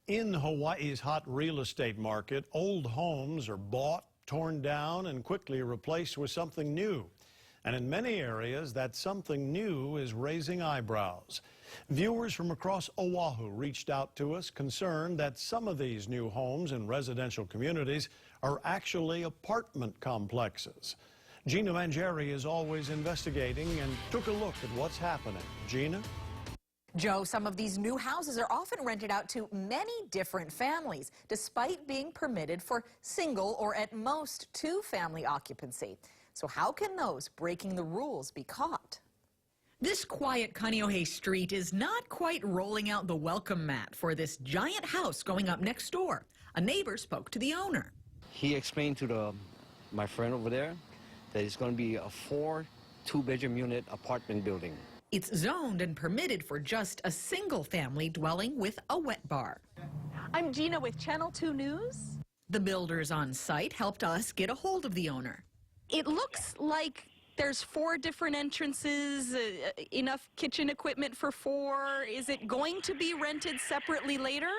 In Hawaii's hot real estate market, old homes are bought, torn down, and quickly replaced with something new. And in many areas, that something new is raising eyebrows. Viewers from across Oahu reached out to us concerned that some of these new homes in residential communities are actually apartment complexes. Gina Mangieri is always investigating and took a look at what's happening. Gina? Joe, some of these new houses are often rented out to many different families, despite being permitted for single or at most two-family occupancy. So how can those breaking the rules be caught? This quiet Kaneohe Street is not quite rolling out the welcome mat for this giant house going up next door. A neighbor spoke to the owner. He explained to my friend over there that it's going to be a 4 two-bedroom unit apartment building. It's zoned and permitted for just a single-family dwelling with a wet bar. I'm Gina with Channel 2 News. The builders on site helped us get a hold of the owner. It looks like there's 4 different entrances, enough kitchen equipment for 4. Is it going to be rented separately later?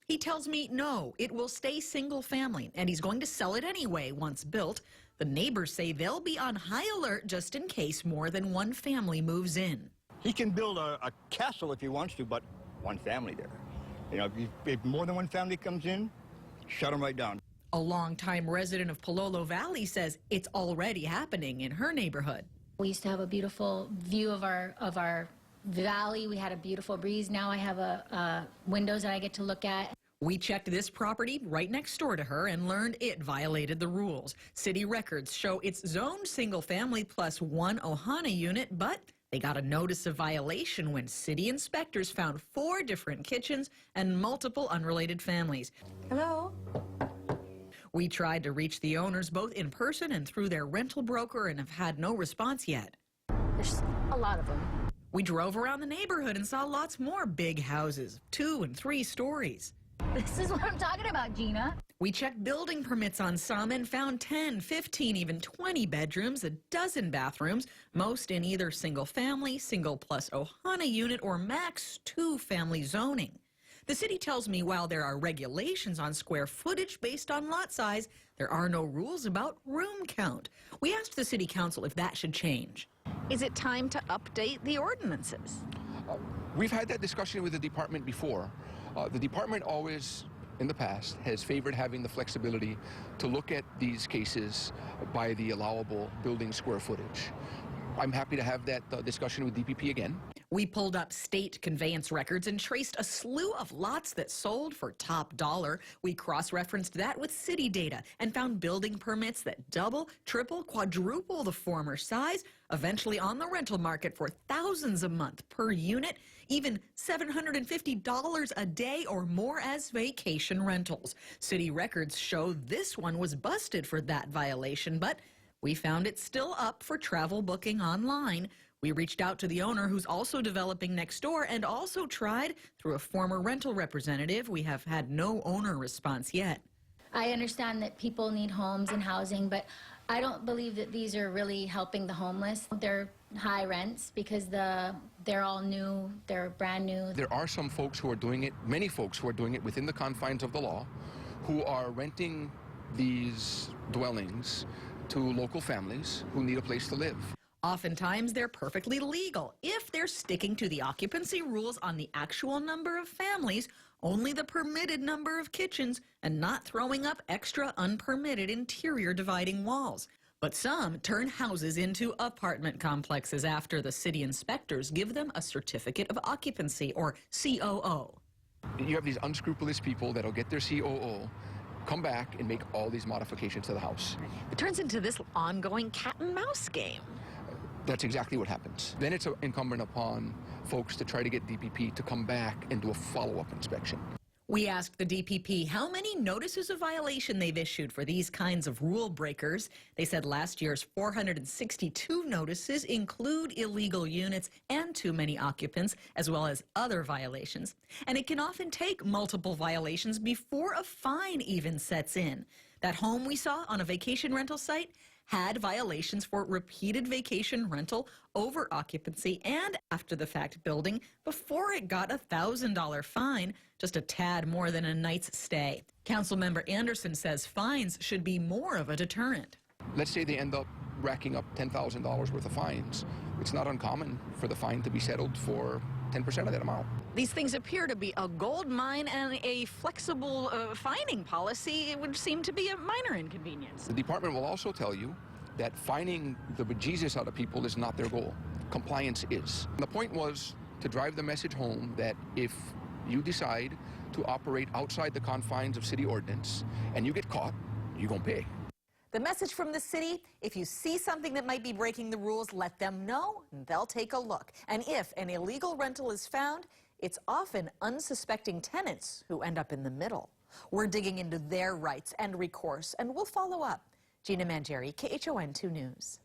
He tells me no, it will stay single-family, and he's going to sell it anyway once built. The neighbors say they'll be on high alert just in case more than one family moves in. He can build a castle if he wants to, but one family there. You know, if more than one family comes in, shut him right down. A longtime resident of Pololo Valley says it's already happening in her neighborhood. We used to have a beautiful view of our valley. We had a beautiful breeze. Now I have windows that I get to look at. We checked this property right next door to her and learned it violated the rules. City records show it's zoned single family plus 1 Ohana unit, but they got a notice of violation when city inspectors found 4 different kitchens and multiple unrelated families. Hello? We tried to reach the owners both in person and through their rental broker and have had no response yet. There's a lot of them. We drove around the neighborhood and saw lots more big houses, 2 and 3 stories. This is what I'm talking about, Gina. We checked building permits on some and found 10, 15, even 20 bedrooms, a dozen bathrooms, most in either single family, single plus Ohana unit, or max 2-family zoning. The city tells me while there are regulations on square footage based on lot size, there are no rules about room count. We asked the city council if that should change. Is it time to update the ordinances? We've had that discussion with the department before. The department always, in the past, has favored having the flexibility to look at these cases by the allowable building square footage. I'm happy to have that discussion with DPP again. We pulled up state conveyance records and traced a slew of lots that sold for top dollar. We cross-referenced that with city data and found building permits that double, triple, quadruple the former size, eventually on the rental market for thousands a month per unit, even $750 a day or more as vacation rentals. City records show this one was busted for that violation, but we found it still up for travel booking online. We reached out to the owner who's also developing next door and also tried through a former rental representative. We have had no owner response yet. I understand that people need homes and housing, but I don't believe that these are really helping the homeless. They're high rents because they're all new, they're brand new. There are some folks who are doing it, many folks who are doing it within the confines of the law, who are renting these dwellings to local families who need a place to live. Oftentimes, they're perfectly legal if they're sticking to the occupancy rules on the actual number of families, only the permitted number of kitchens, and not throwing up extra unpermitted interior dividing walls. But some turn houses into apartment complexes after the city inspectors give them a certificate of occupancy, or COO. You have these unscrupulous people that'll get their COO, come back and make all these modifications to the house. It turns into this ongoing cat and mouse game. That's exactly what happens. Then it's incumbent upon folks to try to get DPP to come back and do a follow-up inspection. We asked the DPP how many notices of violation they've issued for these kinds of rule breakers. They said last year's 462 notices include illegal units and too many occupants, as well as other violations. And it can often take multiple violations before a fine even sets in. That home we saw on a vacation rental site had violations for repeated vacation rental, over occupancy, and after the fact building before it got a $1,000 fine, just a tad more than a night's stay. Councilmember Anderson says fines should be more of a deterrent. Let's say they end up racking up $10,000 worth of fines. It's not uncommon for the fine to be settled for 10% of that amount. These things appear to be a gold mine, and a flexible fining policy would seem to be a minor inconvenience. The department will also tell you that fining the bejesus out of people is not their goal. Compliance is. The point was to drive the message home that if you decide to operate outside the confines of city ordinance and you get caught, you're going to pay. The message from the city, if you see something that might be breaking the rules, let them know, and they'll take a look. And if an illegal rental is found, it's often unsuspecting tenants who end up in the middle. We're digging into their rights and recourse, and we'll follow up. Gina Mangieri, KHON 2 News.